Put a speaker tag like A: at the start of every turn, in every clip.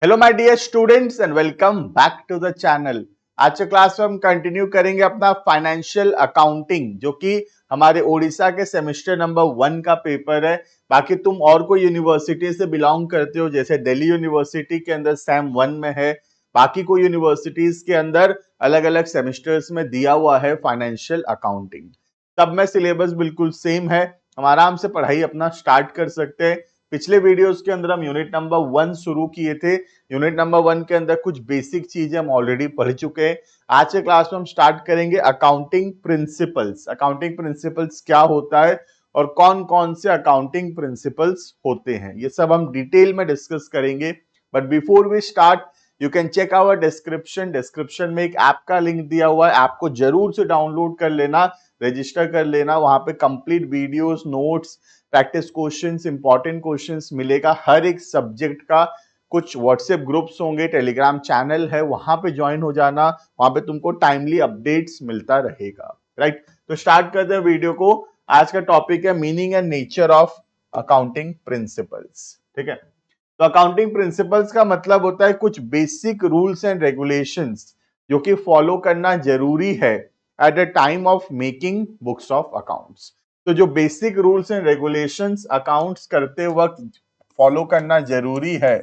A: Hello my dear students and welcome back to the channel. आज के class में हम कंटिन्यू करेंगे अपना फाइनेंशियल अकाउंटिंग, जो कि हमारे ओडिशा के सेमेस्टर नंबर 1 का पेपर है। बाकी तुम और कोई यूनिवर्सिटी से बिलोंग करते हो, जैसे दिल्ली यूनिवर्सिटी के अंदर सेम 1 में है, बाकी कोई यूनिवर्सिटीज के अंदर अलग अलग सेमेस्टर्स में दिया हुआ है फाइनेंशियल अकाउंटिंग। सब में सिलेबस बिल्कुल सेम है, हम आराम से पढ़ाई अपना स्टार्ट कर सकते हैं। पिछले वीडियोस के अंदर हम यूनिट नंबर 1 शुरू किए थे। यूनिट नंबर 1 के अंदर कुछ बेसिक चीजें हम ऑलरेडी पढ़ चुके हैं। आज के क्लास में हम स्टार्ट करेंगे अकाउंटिंग प्रिंसिपल्स। अकाउंटिंग प्रिंसिपल्स क्या होता है और कौन कौन से अकाउंटिंग प्रिंसिपल्स होते हैं, ये सब हम डिटेल में डिस्कस करेंगे। But before we start, you can check our description में एक ऐप का लिंक दिया हुआ है, ऐप को जरूर से डाउनलोड कर लेना, रजिस्टर कर लेना। वहां पे complete videos, notes, practice questions, important questions मिलेगा हर एक सब्जेक्ट का। कुछ व्हाट्सएप ग्रुप्स होंगे, टेलीग्राम चैनल है, वहां पे ज्वाइन हो जाना, वहां पे तुमको टाइमली अपडेट्स मिलता रहेगा। राइट, तो स्टार्ट करते हैं वीडियो को। आज का टॉपिक है meaning and nature of accounting principles. ठीक है, तो अकाउंटिंग प्रिंसिपल्स का मतलब होता है कुछ बेसिक रूल्स एंड रेगुलेशंस जो कि फॉलो करना जरूरी है at the time of making books of accounts. तो जो basic rules and regulations accounts करते वक्त फॉलो करना जरूरी है,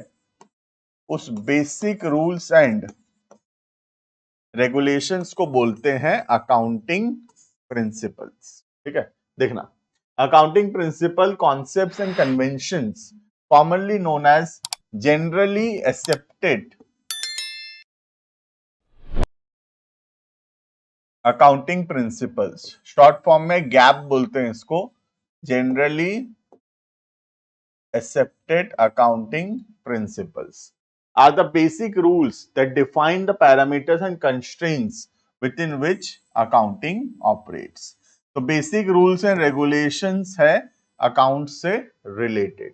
A: उस बेसिक रूल्स एंड रेगुलेशंस को बोलते हैं अकाउंटिंग प्रिंसिपल्स। ठीक है, देखना, accounting principle concepts and conventions commonly known as generally accepted accounting principles, short form में गैप बोलते हैं इसको, generally accepted accounting principles are the basic rules that define the parameters and constraints within which accounting operates. तो basic rules and regulations है account से related.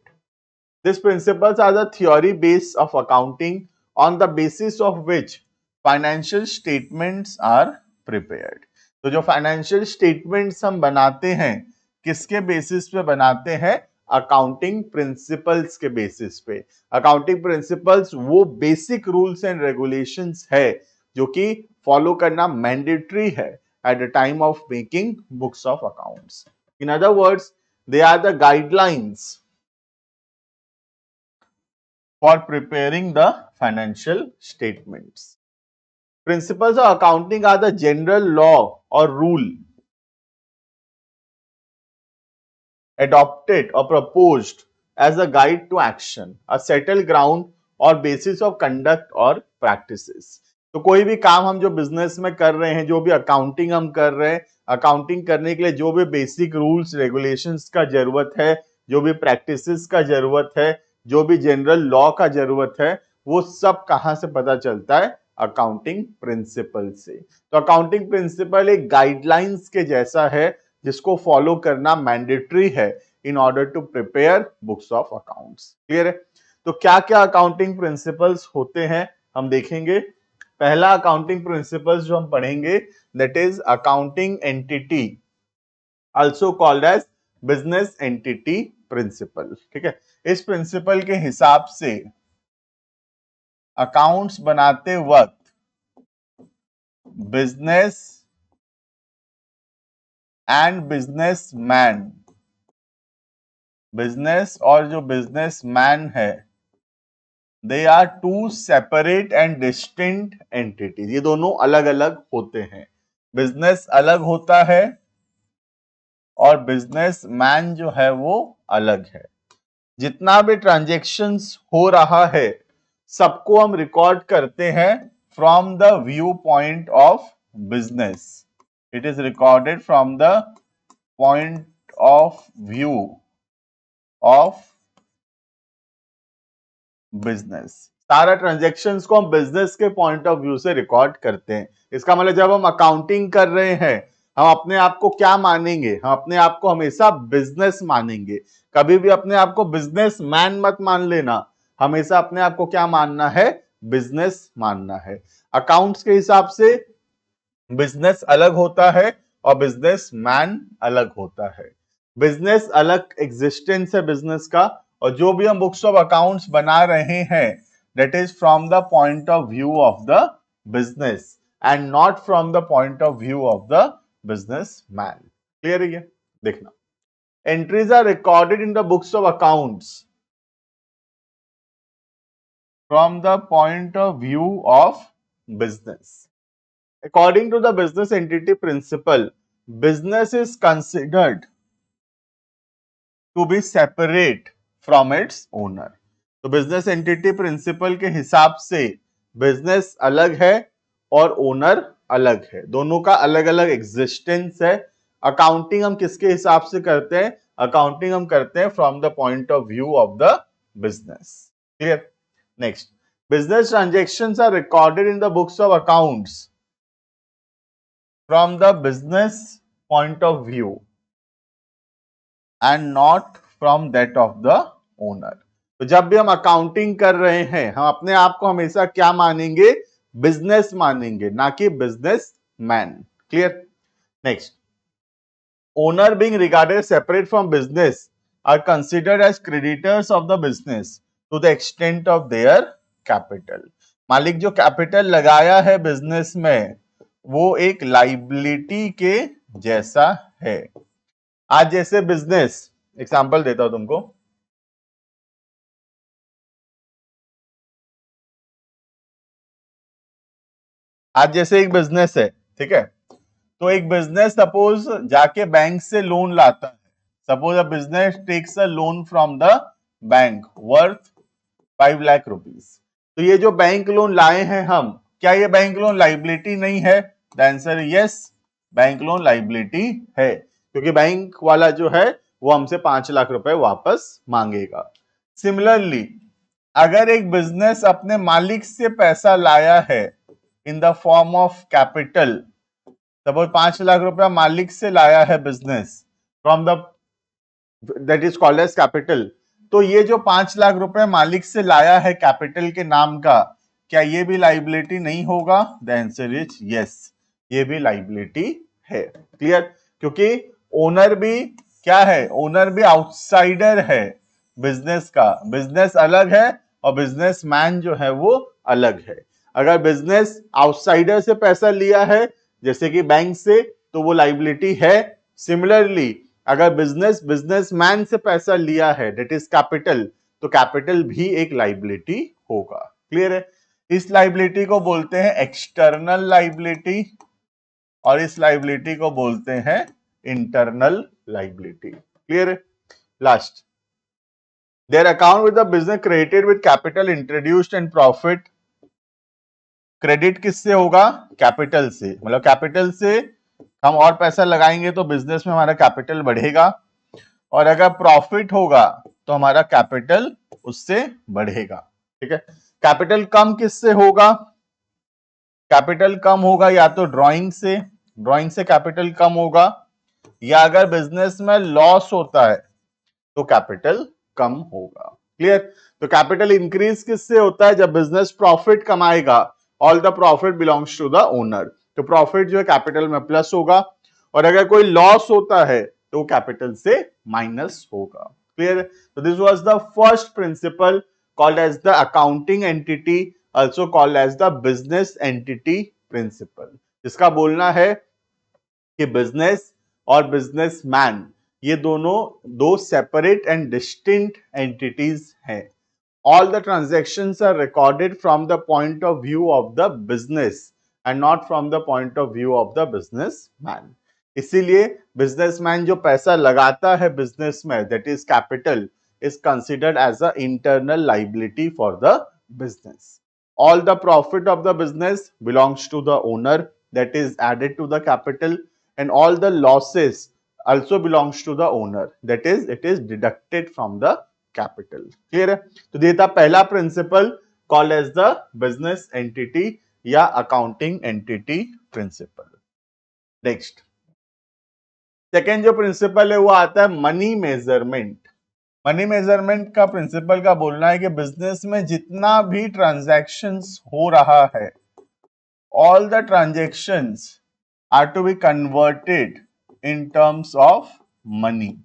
A: These principles are the theory base of accounting on the basis of which financial statements are prepared. तो जो financial statements हम बनाते हैं, किसके basis पे बनाते हैं? अकाउंटिंग प्रिंसिपल्स के बेसिस पे। अकाउंटिंग प्रिंसिपल्स वो बेसिक रूल्स एंड रेगुलेशंस है जो कि फॉलो करना मैंडेटरी है at the time of making books of accounts. In other words, they are the guidelines for preparing the financial statements. Principles of accounting are the general law or rule adopted or proposed as a guide to action, a settled ground or basis of conduct or practices. तो कोई भी काम हम जो business में कर रहे हैं, जो भी अकाउंटिंग हम कर रहे हैं, अकाउंटिंग करने के लिए जो भी बेसिक रूल्स रेगुलेशंस का जरूरत है, जो भी प्रैक्टिसेस का जरूरत है, जो भी जनरल लॉ का जरूरत है, वो सब कहां से पता चलता है? अकाउंटिंग प्रिंसिपल से। तो अकाउंटिंग प्रिंसिपल एक गाइडलाइंस के जैसा है जिसको फॉलो करना मैंडेटरी है in order to prepare books of accounts. Clear है? तो क्या क्या अकाउंटिंग प्रिंसिपल्स होते हैं हम देखेंगे। पहला अकाउंटिंग प्रिंसिपल्स जो हम पढ़ेंगे, that is accounting entity, also called as business entity principle. ठीक है, इस प्रिंसिपल के हिसाब से अकाउंट्स बनाते वक्त बिजनेस एंड बिजनेसमैन, बिजनेस और जो बिजनेसमैन है, they are two separate and distinct entities. ये दोनों अलग अलग होते हैं। बिजनेस अलग होता है और बिजनेसमैन जो है वो अलग है। जितना भी ट्रांजैक्शंस हो रहा है, सबको हम रिकॉर्ड करते हैं from the view point of business. It is recorded from the point of view of business. सारा ट्रांजैक्शंस को हम बिजनेस के पॉइंट ऑफ व्यू से रिकॉर्ड करते हैं। इसका मतलब जब हम अकाउंटिंग कर रहे हैं, हम अपने आप को क्या मानेंगे? हम अपने आप को हमेशा बिजनेस मानेंगे। कभी भी अपने आप को बिजनेस मैन मत मान लेना, हमेशा अपने आप को क्या मानना है? बिजनेस मानना है। अकाउंट्स के हिसाब से बिजनेस अलग होता है और बिजनेस मैन अलग होता है। बिजनेस अलग एग्जिस्टेंस है बिजनेस का, और जो भी हम बुक्स ऑफ अकाउंट्स बना रहे हैं, that is from the point of view of the business and not from the point of view of the businessman. Clear है ये? देखना, entries are recorded in the books of accounts from the point of view of business. According to the business entity principle, business is considered to be separate from its owner. तो business entity principal के हिसाब से business अलग है और owner अलग है, दोनों का अलग अलग एग्जिस्टेंस है. अकाउंटिंग हम किसके हिसाब से करते हैं? अकाउंटिंग हम करते हैं from the point of view of the business. Clear? Next, business transactions are recorded in the books of accounts from the business point of view and not from that of the owner. तो जब भी हम accounting कर रहे हैं, हम अपने आप को हमेशा क्या मानेंगे? बिजनेस मानेंगे, ना कि business man. Clear? Next, owner being regarded separate from business are considered as creditors of the business to the extent of their capital. मालिक जो कैपिटल लगाया है बिजनेस में, वो एक लाइबिलिटी के जैसा है. आज जैसे बिजनेस, एग्जांपल देता हूं तुमको, आज जैसे एक बिजनेस है, ठीक है, तो एक बिजनेस सपोज जाके बैंक से लोन लाता है. Suppose a business takes a loan from the bank worth 5 lakh rupees. तो ये जो बैंक लोन लाए हैं हम, क्या ये बैंक लोन लाइबिलिटी नहीं है? The answer yes, bank loan liability है, क्योंकि बैंक वाला जो है वो हमसे 5 लाख रुपए वापस मांगेगा. सिमिलरली, अगर एक बिजनेस अपने मालिक से पैसा लाया है in the form of capital, suppose 5 lakh रुपया मालिक से लाया है business from the, that is called as capital. तो ये जो 5 लाख रुपए मालिक से लाया है कैपिटल के नाम का, क्या ये भी लाइबिलिटी नहीं होगा? द आंसर इज यस, ये भी लाइबिलिटी है. क्लियर? क्योंकि ओनर भी क्या है? ओनर भी आउटसाइडर है बिजनेस का. बिजनेस अलग है और बिजनेसमैन जो है वो अलग है. अगर बिजनेस आउटसाइडर से पैसा लिया है, जैसे कि बैंक से, तो वो लाइबिलिटी है. सिमिलरली, अगर बिजनेस बिजनेसमैन से पैसा लिया है, दैट इज कैपिटल, तो कैपिटल भी एक लाइबिलिटी होगा. क्लियर है? इस लाइबिलिटी को बोलते हैं एक्सटर्नल लाइबिलिटी और इस लाइबिलिटी को बोलते हैं इंटरनल लाइबिलिटी. क्लियर है? Last, their account with the business credited with capital introduced and profit. Credit किससे होगा? कैपिटल से. मतलब कैपिटल से हम और पैसा लगाएंगे तो बिजनेस में हमारा कैपिटल बढ़ेगा, और अगर प्रॉफिट होगा तो हमारा कैपिटल उससे बढ़ेगा. ठीक है? कैपिटल कम किससे होगा? कैपिटल कम होगा या तो ड्राइंग से कैपिटल कम होगा, या अगर बिजनेस में लॉस होता है तो कैपिटल कम होगा. क्लियर? तो कैपिटल इंक्रीज किससे होता है? जब बिजनेस प्रॉफिट कमाएगा. All the profit belongs to the owner. तो प्रॉफिट जो है कैपिटल में प्लस होगा, और अगर कोई लॉस होता है तो कैपिटल से माइनस होगा. क्लियर? तो this was the first principle called as the accounting entity, also called as the business entity principle, जिसका बोलना है कि बिजनेस और बिजनेसमैन ये दोनों दो सेपरेट एंड डिस्टिंक्ट एंटिटीज हैं. All the transactions are recorded from the point of view of the business and not from the point of view of the businessman. इसीलिए बिजनेसमैन जो पैसा लगाता है बिजनेस में, that is capital, is considered as a internal liability for the business. All the profit of the business belongs to the owner, that is added to the capital, and all the losses also belongs to the owner, that is it is deducted from the capital. Clear है? तो ये था पहला principle called as the business entity या accounting entity principle. Next, second जो principle है वो आता है मनी मेजरमेंट. मनी मेजरमेंट का प्रिंसिपल का बोलना है कि बिजनेस में जितना भी ट्रांजैक्शंस हो रहा है, all the transactions are to be converted in terms of money.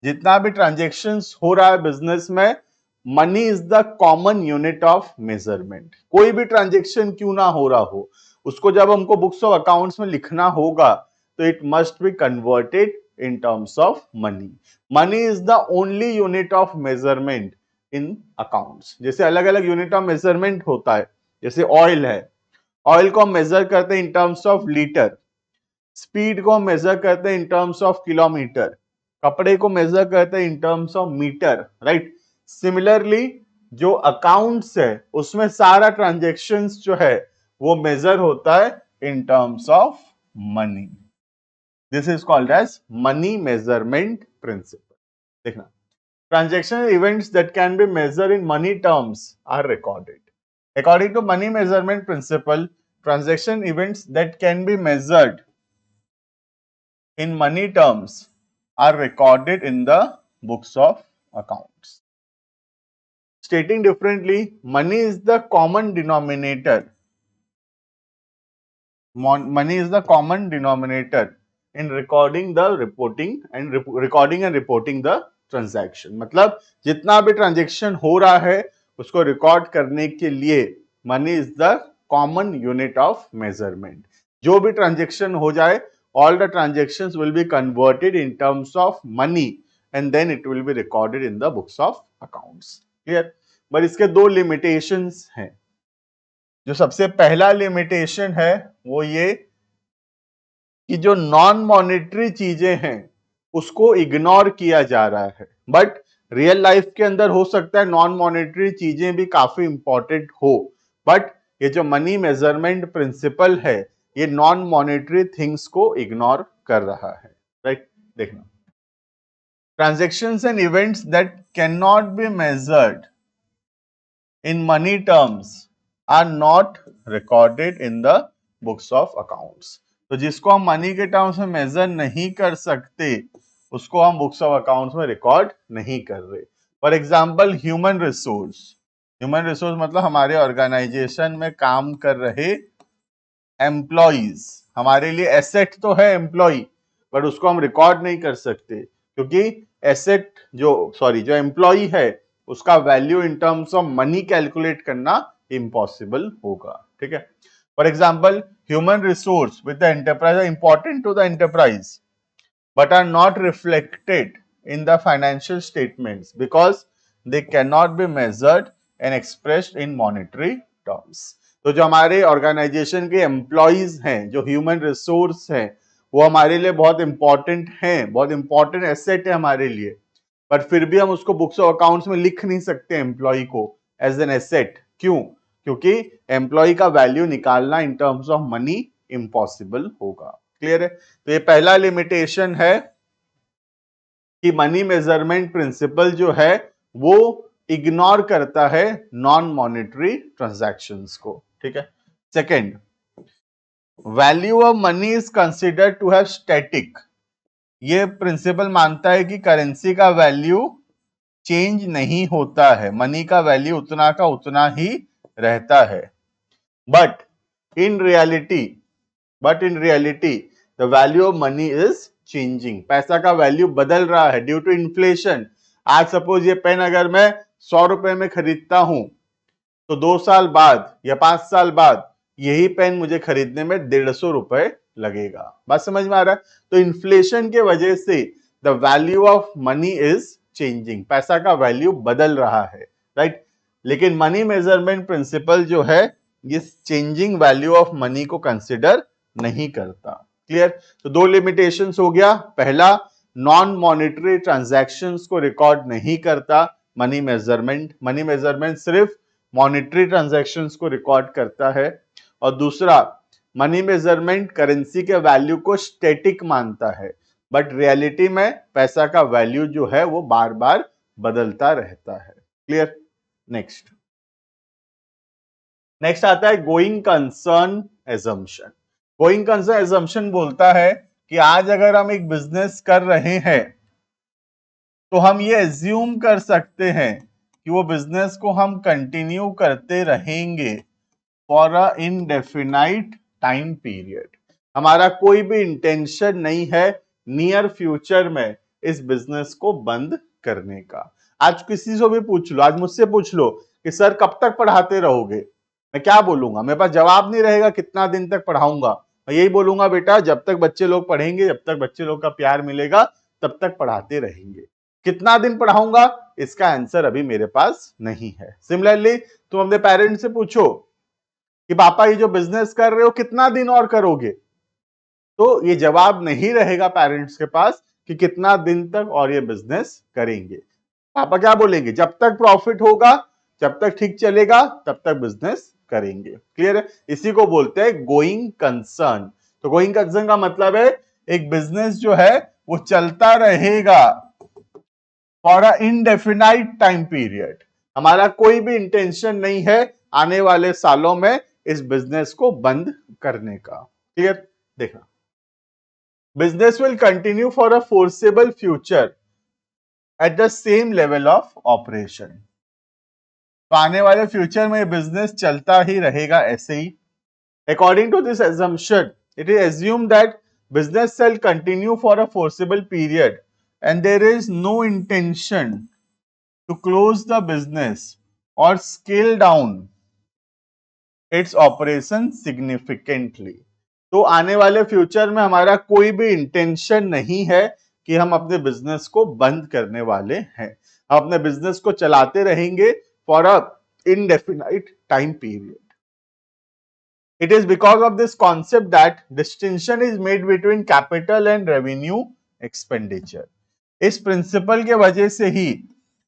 A: जितना भी ट्रांजैक्शंस हो रहा है बिजनेस में, money is the common unit of measurement. कोई भी ट्रांजेक्शन क्यों ना हो रहा हो, उसको जब हमको बुक्स ऑफ अकाउंट्स में लिखना होगा तो it must be converted in terms of money. Money is the only unit of measurement in accounts. जैसे अलग अलग यूनिट ऑफ मेजरमेंट होता है, जैसे ऑयल है, ऑयल को हम मेजर करते हैं in terms of litre, speed को हम मेजर करते हैं इन टर्म्स ऑफ किलोमीटर, कपड़े को मेजर करते हैं in terms of meter, right. Similarly जो अकाउंट्स है उसमें सारा ट्रांजेक्शन्स जो है वो मेजर होता है in terms of money. This is called as money measurement principle. देखना, transaction events that can be measured in money terms are recorded. According to money measurement principle, transaction events that can be measured in money terms are recorded in the books of accounts. Stating differently, money is the common denominator. Money is the common denominator in recording the recording and reporting the transaction. मतलब जितना भी transaction हो रहा है उसको record करने के लिए money is the common unit of measurement. जो भी ट्रांजैक्शन हो जाए, all the transactions will be converted in terms of money and then it will be recorded in the books of accounts. Clear? But इसके दो limitations हैं। जो सबसे पहला लिमिटेशन है वो ये कि जो नॉन मॉनेटरी चीजें हैं उसको इग्नोर किया जा रहा है। बट रियल लाइफ के अंदर हो सकता है नॉन मॉनेटरी चीजें भी काफी इंपॉर्टेंट हो, बट ये जो मनी मेजरमेंट प्रिंसिपल है ये नॉन मॉनेटरी थिंग्स को इग्नोर कर रहा है, राइट। देखना, transactions and events that can not be measured in money terms are not recorded in the books of accounts। तो जिसको हम मनी के टर्म्स में मेजर नहीं कर सकते उसको हम बुक्स ऑफ अकाउंट्स में रिकॉर्ड नहीं कर रहे। For example human resource, human resource मतलब हमारे ऑर्गेनाइजेशन में काम कर रहे एम्प्लॉइज। हमारे लिए एसेट तो है एम्प्लॉय, बट उसको हम रिकॉर्ड नहीं कर सकते क्योंकि एसेट जो एम्प्लॉय है उसका value in terms of money calculate करना इम्पॉसिबल होगा। ठीक है। For example human resource with the enterprise are important to the enterprise but are not reflected in the financial statements because they cannot be measured and expressed in monetary terms। तो जो हमारे organisation के employees हैं, जो human resource हैं, वो हमारे लिए बहुत इंपॉर्टेंट हैं, बहुत इंपॉर्टेंट एसेट है हमारे लिए, पर फिर भी हम उसको बुक्स ऑफ अकाउंट्स में लिख नहीं सकते एम्प्लॉय को एज एन एसेट। क्यों? क्योंकि एम्प्लॉय का वैल्यू निकालना इन टर्म्स ऑफ मनी इम्पॉसिबल होगा। क्लियर है? तो ये पहला लिमिटेशन है कि मनी मेजरमेंट प्रिंसिपल जो है वो इग्नोर करता है नॉन मॉनेटरी ट्रांजैक्शंस को। ठीक है। Second, value of money is considered to have static. ये प्रिंसिपल मानता है कि करेंसी का वैल्यू चेंज नहीं होता है, मनी का वैल्यू उतना का उतना ही रहता है। But in reality the value of money is changing. पैसा का वैल्यू बदल रहा है ड्यू टू इन्फ्लेशन। आज सपोज ये पेन अगर मैं 100 रुपए में खरीदता हूं तो 2 साल बाद या 5 साल बाद यही पेन मुझे खरीदने में 150 रुपए लगेगा। बात समझ में आ रहा है? तो इन्फ्लेशन के वजह से the value of money is changing, पैसा का वैल्यू बदल रहा है, राइट। लेकिन मनी मेजरमेंट प्रिंसिपल जो है इस चेंजिंग वैल्यू ऑफ मनी को कंसिडर नहीं करता। क्लियर? तो दो लिमिटेशंस हो गया। पहला, नॉन मॉनेटरी ट्रांजैक्शंस को रिकॉर्ड नहीं करता मनी मेजरमेंट सिर्फ मॉनेटरी ट्रांजैक्शंस को रिकॉर्ड करता है। और दूसरा, मनी मेजरमेंट करेंसी के वैल्यू को स्टैटिक मानता है, बट रियलिटी में पैसा का वैल्यू जो है वो बार बार बदलता रहता है। क्लियर? नेक्स्ट आता है going concern assumption. Going concern assumption बोलता है कि आज अगर हम एक बिजनेस कर रहे हैं तो हम ये एज्यूम कर सकते हैं कि वो बिजनेस को हम कंटिन्यू करते रहेंगे for a indefinite time period. हमारा कोई भी इंटेंशन नहीं है नियर फ्यूचर में इस बिजनेस को बंद करने का। आज किसी से भी पूछ लो, आज मुझसे पूछ लो कि सर कब तक पढ़ाते रहोगे, मैं क्या बोलूंगा? मेरे पास जवाब नहीं रहेगा कितना दिन तक पढ़ाऊंगा। मैं यही बोलूंगा बेटा जब तक बच्चे लोग पढ़ेंगे, जब तक बच्चे लोग का प्यार मिलेगा, तब तक पढ़ाते रहेंगे। कितना दिन पढ़ाऊंगा, इसका आंसर अभी मेरे पास नहीं है। सिमिलरली तुम अपने पेरेंट्स से पूछो कि पापा ये जो बिजनेस कर रहे हो कितना दिन और करोगे, तो ये जवाब नहीं रहेगा पेरेंट्स के पास कि कितना दिन तक और ये बिजनेस करेंगे। पापा क्या बोलेंगे, जब तक प्रॉफिट होगा, जब तक ठीक चलेगा, तब तक बिजनेस करेंगे। क्लियर है? इसी को बोलते हैं गोइंग कंसर्न। तो गोइंग कंसर्न का मतलब है एक बिजनेस जो है वो चलता रहेगा for a indefinite time period. हमारा कोई भी इंटेंशन नहीं है आने वाले सालों में इस बिजनेस को बंद करने का। क्लियर? देखना, business will continue for a forcible future at the same level of operation. तो आने वाले फ्यूचर में बिजनेस चलता ही रहेगा ऐसे ही। According to this assumption, it is assumed that business shall continue for a foreseeable period and there is no intention to close the business or scale down its operation significantly। तो आने वाले future में हमारा कोई भी intention नहीं है कि हम अपने बिजनेस को बंद करने वाले हैं। हम अपने बिजनेस को चलाते रहेंगे for a indefinite time period. It is because of this concept that distinction is made between capital and revenue expenditure. इस प्रिंसिपल के वजह से ही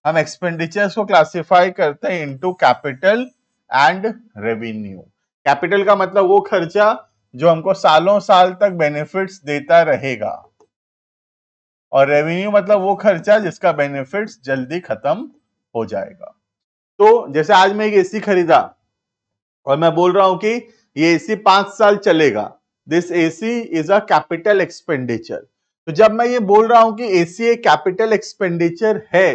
A: हम एक्सपेंडिचर्स को क्लासिफाई करते हैं into capital and revenue. Capital का मतलब वो खर्चा जो हमको सालों साल तक बेनिफिट्स देता रहेगा, और रेवेन्यू मतलब वो खर्चा जिसका बेनिफिट्स जल्दी खत्म हो जाएगा। तो जैसे आज मैं एक एसी खरीदा और मैं बोल रहा हूं कि ये एसी 5 साल चलेगा, this AC is a capital expenditure. तो जब मैं ये बोल रहा हूं कि एसी एक कैपिटल एक्सपेंडिचर है,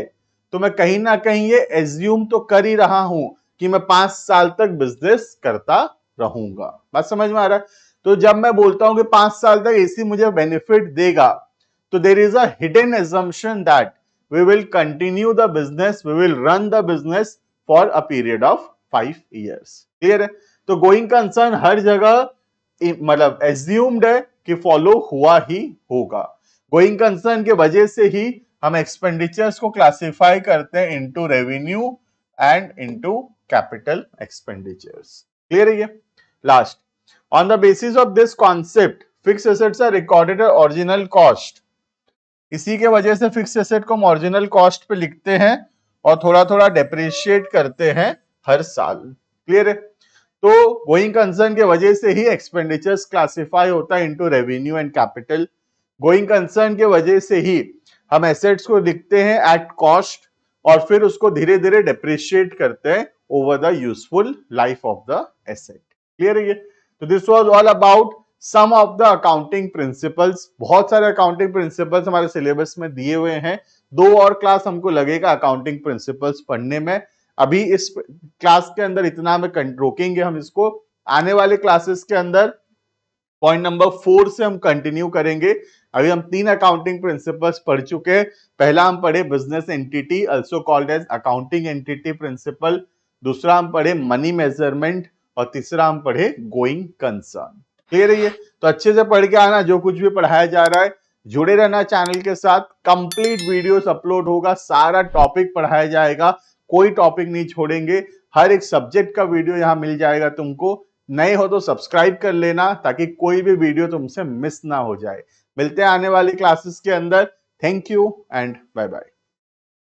A: तो मैं कहीं ना कहीं ये एज्यूम तो कर ही रहा हूं कि मैं 5 साल तक बिजनेस करता रहूंगा। बात समझ में आ रहा है? तो जब मैं बोलता हूं कि 5 साल तक एसी मुझे बेनिफिट देगा, तो there is a hidden assumption that we will continue the business, we will run the business for a period of 5 years। Clear है? तो गोइंग कंसर्न हर जगह मतलब एज्यूम्ड है कि फॉलो हुआ ही होगा। गोइंग कंसर्न के वजह से ही हम एक्सपेंडिचर्स को क्लासिफाई करते हैं into revenue and into capital expenditures. Clear है ये? Last, on the basis of this concept fix assets are recorded at original cost. इसी के वजह से फिक्स एसेट को हम ओरिजिनल कॉस्ट पे लिखते हैं और थोड़ा थोड़ा डेप्रिशिएट करते हैं हर साल। क्लियर है? तो गोइंग कंसर्न के वजह से ही एक्सपेंडिचर्स क्लासिफाई होता है into revenue and capital. Going concern के वजह से ही हम एसेट्स को लिखते हैं एट कॉस्ट और फिर उसको धीरे धीरे डेप्रिशिएट करते हैं over the useful life of the asset. Clear है ये? तो this was all about some of the accounting principles. बहुत सारे अकाउंटिंग प्रिंसिपल्स हमारे सिलेबस में दिए हुए हैं। 2 और क्लास हमको लगेगा अकाउंटिंग प्रिंसिपल्स पढ़ने में। अभी इस क्लास के अंदर इतना में रोकेंगे हम इसको। आने वाले क्लासेस के अंदर पॉइंट नंबर 4 से हम कंटिन्यू करेंगे। अभी हम 3 अकाउंटिंग प्रिंसिपल्स पढ़ चुके हैं। पहला हम पढ़े business entity also called as accounting entity principle, दूसरा हम पढ़े मनी मेजरमेंट और तीसरा हम पढ़े गोइंग कंसर्न। क्लियर है ये? तो अच्छे से पढ़ के आना, जो कुछ भी पढ़ाया जा रहा है जुड़े रहना चैनल के साथ। कंप्लीट वीडियोस अपलोड होगा, सारा टॉपिक पढ़ाया जाएगा, कोई टॉपिक नहीं छोड़ेंगे। हर एक सब्जेक्ट का वीडियो यहाँ मिल जाएगा तुमको। नए हो तो सब्सक्राइब कर लेना ताकि कोई भी वीडियो तुमसे मिस ना हो जाए। मिलते हैं आने वाली क्लासेस के अंदर। Thank you and bye bye.